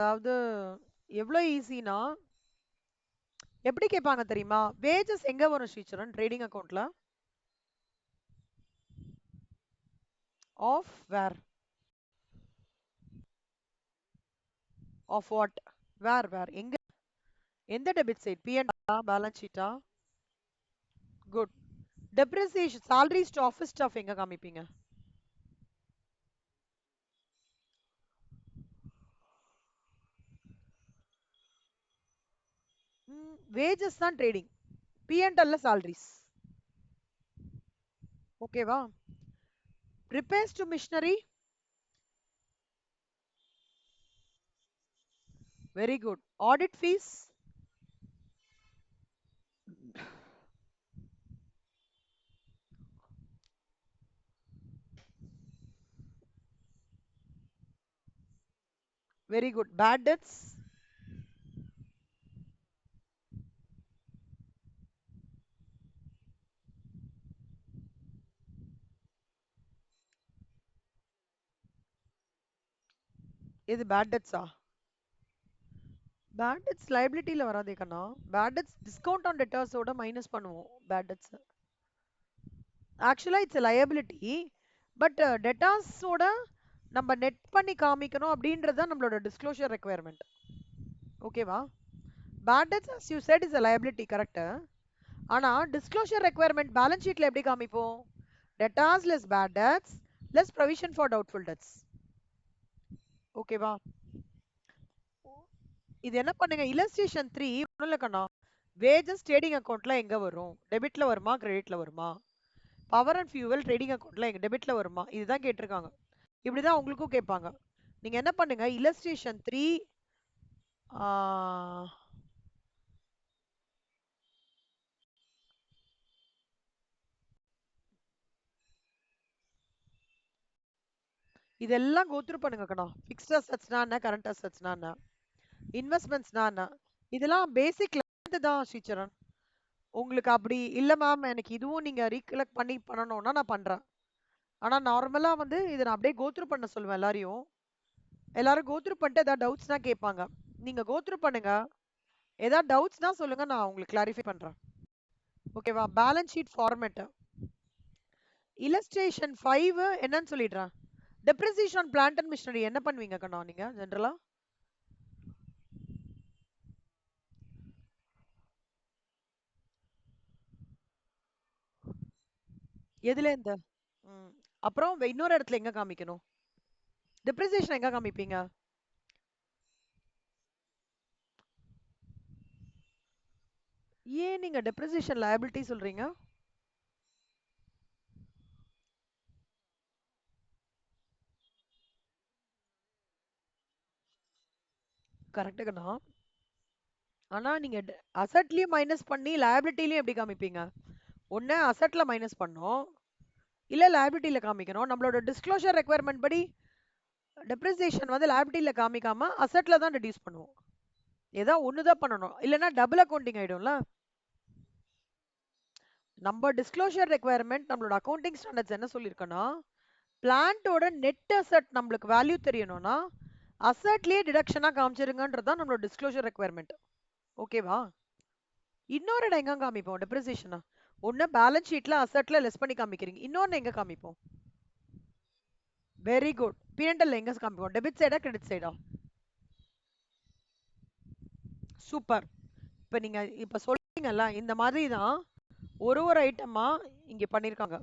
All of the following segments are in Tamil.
அதாவது எவ்வளோ ஈஸினா எப்படி கேட்பாங்க தெரியுமா? வேஜஸ் எங்க வரும் ஸ்ரீச்சரன் ட்ரேடிங் அக்கௌண்ட்ல? Of where? Of what? Where எங்க? எந்த டெபிட் சைட்? P&L பேலன்ஸ் ஷீட்டா? Good. Depreciation salary office staff எங்க காமிப்பீங்க? வேஜஸ் தான் ட்ரேடிங். P&L salaries. ஓகேவா? Repairs to machinery? Very good. Audit fees? Very good. Bad debts? இது பேட் டெட்ஸா? பேட் டெட்ஸ் லைபிலிட்டியில வராதே கண்ணா. பேட் டெட்ஸ் டிஸ்கவுண்ட் ஆன் டெட்டர்ஸோட மைனஸ் பண்ணுவோம் பேட் டெட்ஸ். ஆக்சுவலா இட்ஸ் லயபிலிட்டி. பட் டெட்டாஸோட நம்ம நெட் பண்ணி காமிக்கணும் அப்படின்றது தான் நம்மளோட டிஸ்க்ளோஷர் ரெக்குயர்மெண்ட். ஓகேவா? Bad debts as you said is a liability, correct. ஆனா டிஸ்க்ளோஷர் ரெக்குயர்மெண்ட் பேலன்ஸ் ஷீட்ல எப்படி காமிப்போம்? Debtors less bad debts less provision for doubtful debts. ஓகேவா? இது என்ன பண்ணுங்க, இல்லஸ்ட்ரேஷன் 3 ஒன்றும் இல்லை கண்ணா. வேஜஸ் ட்ரேடிங் அக்கௌண்ட்ல எங்க வரும்? டெபிட்ல வருமா கிரெடிட்ல வருமா? பவர் அண்ட் ஃபியூவல் ட்ரேடிங் அக்கௌண்ட்ல எங்க டெபிட்ல வருமா? இதுதான் கேட்டிருக்காங்க. இப்படிதான் உங்களுக்கும் கேட்பாங்க. நீங்க என்ன பண்ணுங்க, இல்லஸ்ட்ரேஷன் 3 இதெல்லாம் கோத்ரூ பண்ணுங்க கண்ணா. ஃபிக்ஸ்ட் அசெட்ஸ்னா என்ன, கரண்ட் அசெட்ஸ்னா என்ன, இன்வெஸ்ட்மெண்ட்ஸ்னா என்ன, இதெல்லாம் பேசிக் தான் ஸ்ரீச்சரன். உங்களுக்கு அப்படி இல்ல மேம் எனக்கு இதுவும் நீங்க ரீகலெக்ட் பண்ணி பண்ணணும்னா நான் பண்றேன். ஆனா நார்மலா வந்து இதை நான் அப்படியே கோத்ரூ பண்ண சொல்லுவேன் எல்லாரையும். எல்லாரும் கோத்ரூ பண்ணிட்டு ஏதாவது டவுட்ஸ்னா கேட்பாங்க. நீங்க கோத்ரூ பண்ணுங்க. ஏதாவது டவுட்ஸ்னா சொல்லுங்க, நான் உங்களுக்கு கிளாரிஃபை பண்றேன். ஓகேவா? பேலன்ஸ் ஷீட் ஃபார்மேட் இல்லஸ்ட்ரேஷன் 5 என்னன்னு சொல்லிடுறேன். Depreciation on plant and machinery என்ன பண்ணுவீங்க கண்ணா நீங்க ஜென்ரலா? எதுல இந்த அப்புறம் இன்னொரு இடத்துல எங்க காமிக்கணும்? டெப்ரிசியேஷன் எங்க காமிப்பீங்க? ஏன் நீங்க டெப்ரிசியேஷன் லயபிலிட்டி சொல்றீங்க? கரெக்ட் கண்ணா. ஆனா நீங்க அசெட்லயும் மைனஸ் பண்ணி லயபிலிட்டிலயும் எப்படி காமிப்பீங்க? ஒண்ணு அசெட்ல மைனஸ் பண்ணோம், இல்ல லயபிலிட்டில காமிக்கணும். நம்மளோட டிஸ்க்ளோஷர் ரெக்குயர்மெண்ட் படி டெப்ரிசியேஷன் வந்து லயபிலிட்டில காமிக்காம அசெட்ல தான் ரெடியூஸ் பண்ணுவோம். ஏதோ ஒண்ணுதான் பண்ணணும், இல்லைன்னா டபுள் அக்கௌண்டிங் ஆயிடும்ல. நம்ம டிஸ்க்ளோஷர் ரெக்குயர்மெண்ட் நம்மளோட அக்கௌண்டிங் ஸ்டாண்டர்ட்ஸ் என்ன சொல்லியிருக்கோன்னா, பிளான்ட்டோட நெட் அசெட் நம்மளுக்கு வேல்யூ தெரியணும்னா அசெட்லயே டிடக்ஷனா காமிச்சிருங்கன்றதுதான் நம்மளோட டிஸ்க்ளோஷர் ரெக்குயர்மெண்ட். ஓகேவா? இன்னொரு இடம் எங்க காமிப்போம் டெப்ரிசியேஷனா? ஒண்ணு பேலன்ஸ் ஷீட்ல அசெட்ல லெஸ் பண்ணி காமிக்கிறீங்க, இன்னொன்னு எங்க காமிப்போம்? Very good. P&L எங்க காமிப்போம்? டெபிட் சைடா கிரெடிட் சைடா? சூப்பர். இப்ப நீங்க இப்ப சொல்றீங்கல்ல, இந்த மாதிரி தான் ஒரு ஒரு ஐட்டமா இங்க பண்ணிருக்காங்க.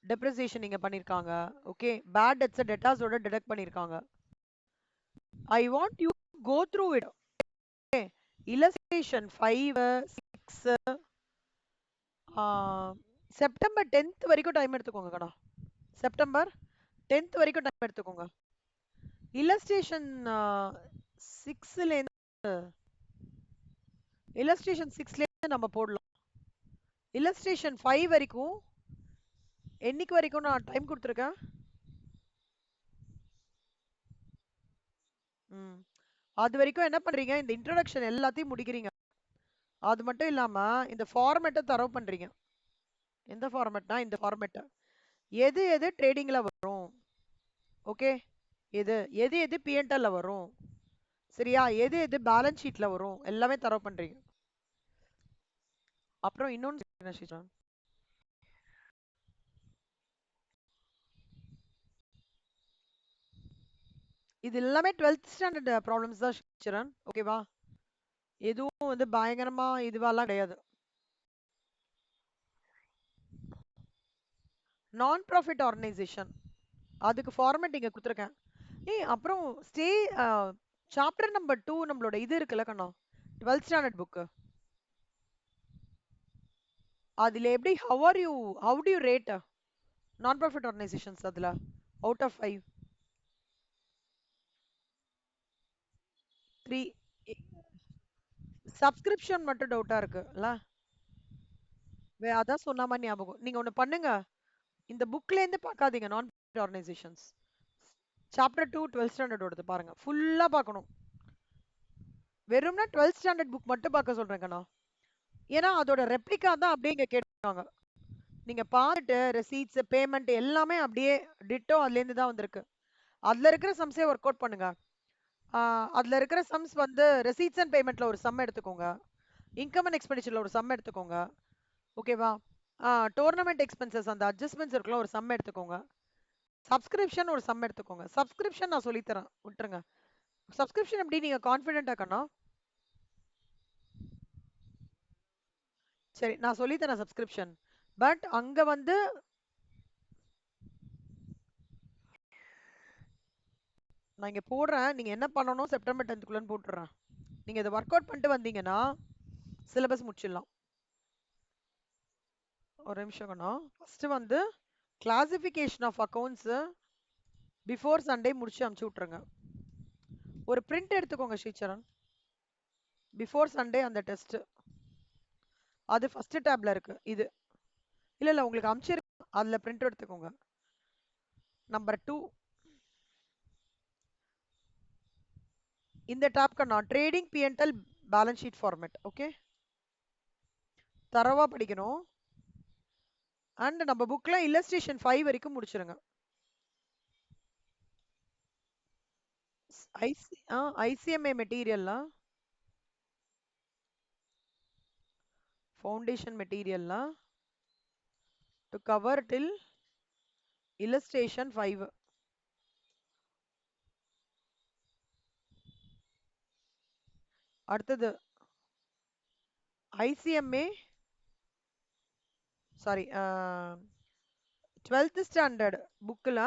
டெப்ரிசியேஷன் இங்க பண்ணிருக்காங்க. ஓகே, பேட் டெட்ஸ் டெட்டாஸோட டிடக்ட் பண்ணிருக்காங்க. I want you go through it. Okay, illustration 5 6 September 10th வரைக்கும் டைம் எடுத்துக்கோங்க கடா. செப்டம்பர் 10th வரைக்கும் டைம் எடுத்துக்கோங்க. இல்லஸ்ட்ரேஷன் 6ல இருந்து இல்லஸ்ட்ரேஷன் 6ல இருந்து நம்ம போடலாம். இல்லஸ்ட்ரேஷன் 5 வரைக்கும் என்னைக்கு வரைக்கும் நான் டைம் கொடுத்துருக்கேன்? அது வரைக்கும் என்ன பண்றீங்க, இந்த இன்ட்ரோடக்ஷன் எல்லாத்தையும் முடிக்கிறீங்க. அது மட்டும் இல்லாம இந்த ஃபார்மேட்டை தரவு பண்றீங்க. எந்த ஃபார்மேட்னா இந்த ஃபார்மேட்டை எது எது ட்ரேடிங்ல வரும், ஓகே, எது எது எது P&L வரும், சரியா? எது எது பேலன்ஸ் ஷீட்ல வரும் எல்லாமே தரவு பண்றீங்க. அப்புறம் இன்னொன்னு என்ன ஸ்ரீஜான்? இது எல்லாமே 12th ஸ்டாண்டர்ட் ப்ராப்ளம்ஸ் தான் ஸ்ரீச்சரன். ஓகேவா? எதுவும் வந்து பயங்கரமா இதுவாலாம் கிடையாது. நான் ப்ராஃபிட் ஆர்கனைசேஷன் அதுக்கு ஃபார்மேட் இங்க கொடுத்துருக்கேன். அப்புறம் ஸ்டே சாப்டர் நம்பர் 2 நம்மளோட இது இருக்குல்ல கண்ணா, 12th ஸ்டாண்டர்ட் புக்கு. அதுல எப்படி ஹவ் டு யூ ரேட் நான் ப்ராஃபிட் ஆர்கனைசேஷன்ஸ் அதுல அவுட் ஆஃப் 5? 3. சப்ஸ்கிரிப்ஷன் மட்டும் டவுட்டா இருக்குல்ல. அதான் சொன்ன மாதிரி ஞாபகம். நீங்க ஒண்ணு பண்ணுங்க, இந்த புக்ல இருந்து பார்க்காதீங்க. நான் ப்ராஃபிட் ஆர்கனைசேஷன்ஸ் சாப்டர் 2 12th ஸ்டாண்டர்டோடது பாருங்க, ஃபுல்லா பார்க்கணும். வெறும்னா 12th ஸ்டாண்டர்ட் புக் மட்டும் பார்க்க சொல்றேன் கண்ணா. ஏன்னா அதோட ரெப்ளிகா தான் அப்படியே இங்க கேட்டிருக்காங்க. நீங்க பார்த்துட்டு ரெசீட்ஸ் பேமெண்ட் எல்லாமே அப்படியே டிட்டோ அதுல இருந்து தான் வந்திருக்கு. அதுல இருக்கிற சம்ஸே ஒர்க் அவுட் பண்ணுங்க. அதுல இருக்கிற சம்ஸ் வந்து ரெசீட்ஸ் அண்ட் பேமெண்ட்ல ஒரு சம் எடுத்துக்கோங்க, இன்கம் அண்ட் எக்ஸ்பெண்டிச்சர்ல ஒரு சம் எடுத்துக்கோங்க. ஓகேவா? டோர்னமெண்ட் எக்ஸ்பென்சஸ் அந்த அட்ஜஸ்ட்மெண்ட்ஸ் இருக்குல்ல, ஒரு சம் எடுத்துக்கோங்க. சப்ஸ்கிரிப்ஷன் ஒரு சம் எடுத்துக்கோங்க. சப்ஸ்கிரிப்ஷன் நான் சொல்லித்தரேன், விட்டுருங்க. சப்ஸ்கிரிப்ஷன் எப்படி நீங்க கான்ஃபிடென்ட்டா கண்ணா? சரி, நான் சொல்லித்தரேன் சப்ஸ்கிரிப்ஷன். பட் அங்க வந்து நான் இங்க போடுறேன், நீங்க என்ன பண்ணணும் செப்டம்பர் 10th போட்டுறேன். நீங்க இதை ஒர்க் அவுட் பண்ணிட்டு வந்தீங்கன்னா சிலபஸ் முடிச்சிடலாம். ஒரு நிமிஷம் கண்ணா. ஃபர்ஸ்ட் வந்து classification of accounts before Sunday முடிச்சு அனுப்பிச்சு விட்டுருங்க. ஒரு பிரிண்ட் எடுத்துக்கோங்க ஸ்ரீச்சரன். பிஃபோர் சண்டே அந்த டெஸ்ட் அது ஃபர்ஸ்ட் டேப்ல இருக்கு. இது இல்ல இல்ல உங்களுக்கு அனுப்பிச்சிருக்கேன், அதுல பிரிண்ட் எடுத்துக்கோங்க. நம்பர் 2 இந்த டேப்க்கு நான் trading PNL balance sheet format. Okay, தரவா படிக்கணும். அண்ட் நம்ம புக்ல இல்லஸ்ட்ரேஷன் 5 வரைக்கும் முடிச்சிருங்க. ஐசிஎம்ஏ மெட்டீரியல்லாம் ஃபவுண்டேஷன் மெட்டீரியல்லாம் டு கவர் டில் illustration 5. அடுத்தது ஐசிஎம்ஏ சாரி 12th ஸ்டாண்டர்ட் புக்ல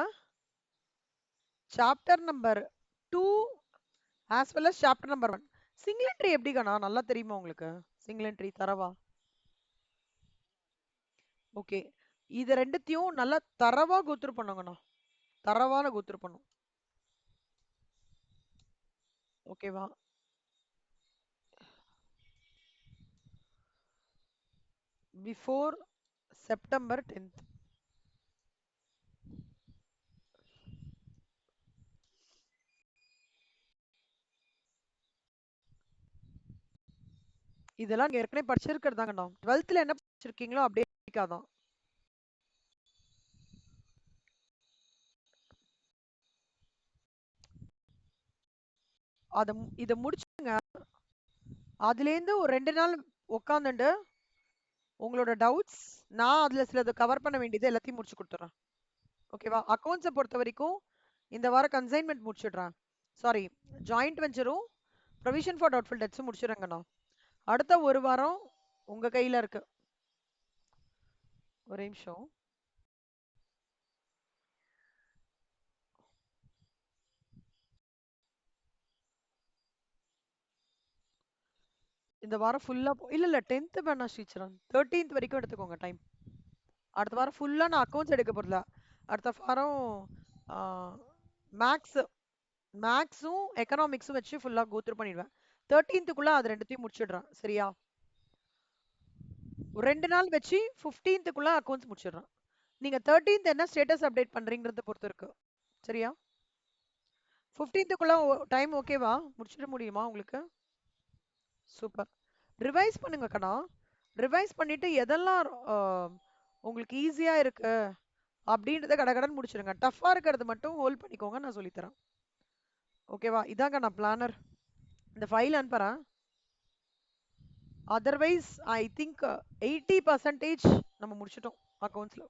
chapter number 2 as well as chapter number 1. Single entry எப்படி கண்ணா நல்லா தெரியுமா உங்களுக்கு? சிங்கிள் என்ட்ரி தரவா? ஓகே, இது ரெண்டுத்தையும் நல்லா தரவா கோத்ரூ பண்ணுங்கண்ணா. தரவான கோத்ரூ பண்ணும். ஓகேவா? Before September 10th. இதெல்லாம் ஏற்கனவே படிச்சிருக்கிறதாங்கண்ணா. 12th என்ன படிச்சிருக்கீங்களோ அப்படியே படிக்காதான். இதை முடிச்சுங்க. அதுலேருந்து ஒரு 2 நாள் உட்காந்துட்டு உங்களோட டவுட்ஸ், நான் அதுல சிலது கவர் பண்ண வேண்டியது எல்லாத்தையும் முடிச்சு கொடுத்துறேன். ஓகேவா? அக்கௌண்ட்ஸை பொறுத்த வரைக்கும் இந்த வாரம் கன்சைன்மெண்ட் முடிச்சிடுறேன். சாரி, ஜாயிண்ட் வெஞ்சரும் ப்ரொவிஷன் ஃபார் டவுட்ஃபுல் டெட்ஸும் முடிச்சிடுறேங்கண்ணா. அடுத்த ஒரு வாரம் உங்க கையில இருக்கு. ஒரு நிமிஷம். இந்த வாரம் ஃபுல்லா இல்ல இல்ல 10th வேணாம் ஸ்ரீச்சரன், 13th வரைக்கும் எடுத்துக்கோங்க டைம். அடுத்த வாரம் ஃபுல்லா நான் அக்கௌண்ட்ஸ் எடுக்க போறல. அடுத்த வாரம் மேக்ஸ் மேக்ஸும் எக்கனாமிக்ஸும் வச்சு ஃபுல்லா கோத்ரூ பண்ணிடுவேன். 13th அது ரெண்டுத்தையும் முடிச்சிடுறேன். சரியா? ஒரு 2 நாள் வச்சு 15th அக்கௌண்ட்ஸ் முடிச்சிடுறேன். நீங்க 13th என்ன ஸ்டேட்டஸ் அப்டேட் பண்றீங்கறத பொறுத்து இருக்கு. சரியா? 15th டைம் ஓகேவா? முடிச்சிட முடியுமா உங்களுக்கு? சூப்பர். ரிவைஸ் பண்ணுங்க கண்ணா. ரிவைஸ் பண்ணிட்டு எதெல்லாம் உங்களுக்கு ஈஸியா இருக்கு அப்படின்றத கடகடன் முடிச்சிருங்க. டஃப்பா இருக்கிறது மட்டும் ஹோல்ட் பண்ணிக்கோங்க, நான் சொல்லித்தரேன். ஓகேவா? இதாங்க நான் பிளானர். இந்த ஃபைல் அனுப்புறேன். அதர்வைஸ் ஐ திங்க் 80% நம்ம முடிச்சிட்டோம் அக்கௌண்ட்ஸ்ல.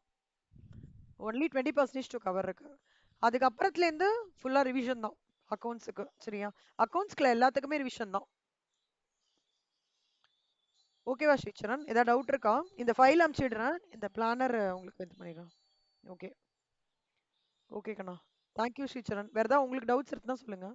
ஒன்லி 20% டு கவர் இருக்கு. அதுக்கப்புறத்துலேருந்து ஃபுல்லா ரிவிஷன் தான் அக்கௌண்ட்ஸுக்கு. சரியா? அக்கௌண்ட்ஸ்க்குள்ள எல்லாத்துக்குமே ரிவிஷன் தான். ஓகேவா ஸ்ரீச்சரன்? ஏதாவது டவுட் இருக்கா? இந்த ஃபைல் அனுப்பிச்சிடுறேன். இந்த பிளானர் உங்களுக்கு இது பண்ணிடுறேன். ஓகே. ஓகே கண்ணா. தேங்க்யூ ஸ்ரீச்சரன். வேற ஏதாவது உங்களுக்கு டவுட்ஸ் இருக்குன்னா சொல்லுங்க.